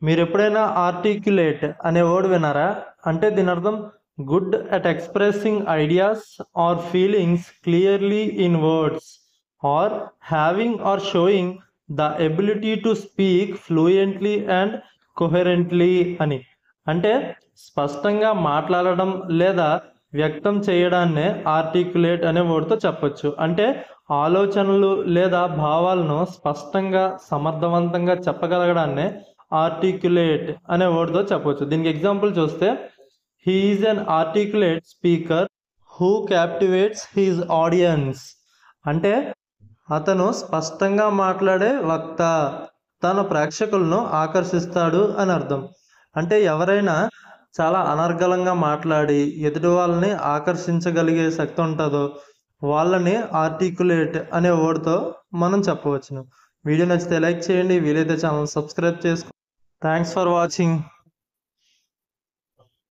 మీరు ఎప్పుడైనా ఆర్టిక్యులేట్ అనే వర్డ్ విన్నారా? అంటే దీని అర్థం good at expressing ideas or feelings clearly in words or having or showing the ability to speak fluently and coherently అని. అంటే స్పష్టంగా మాట్లాడడం లేదా వ్యక్తం చేయడాన్నే ఆర్టిక్యులేట్ అనే వర్డ్తో చెప్పొచ్చు. అంటే ఆలోచనలు లేదా భావాలను స్పష్టంగా సమర్థవంతంగా చెప్పగలగడాన్నే ఆర్టిక్యులేట్ అనే వర్డ్తో చెప్పొచ్చు. దీనికి ఎగ్జాంపుల్ చూస్తే he is an articulate speaker who captivates his audience. అంటే అతను స్పష్టంగా మాట్లాడే వక్త, తన ప్రేక్షకులను ఆకర్షిస్తాడు అని అర్థం. అంటే ఎవరైనా చాలా అనర్గళంగా మాట్లాడి ఎదుటి వాళ్ళని ఆకర్షించగలిగే శక్తి ఉంటుందో వాళ్ళని ఆర్టిక్యులేట్ అనే వర్డ్తో మనం చెప్పవచ్చును. వీడియో నచ్చితే లైక్ చేయండి, వీలైతే ఛానల్ సబ్స్క్రైబ్ చేసుకోండి. Thanks for watching.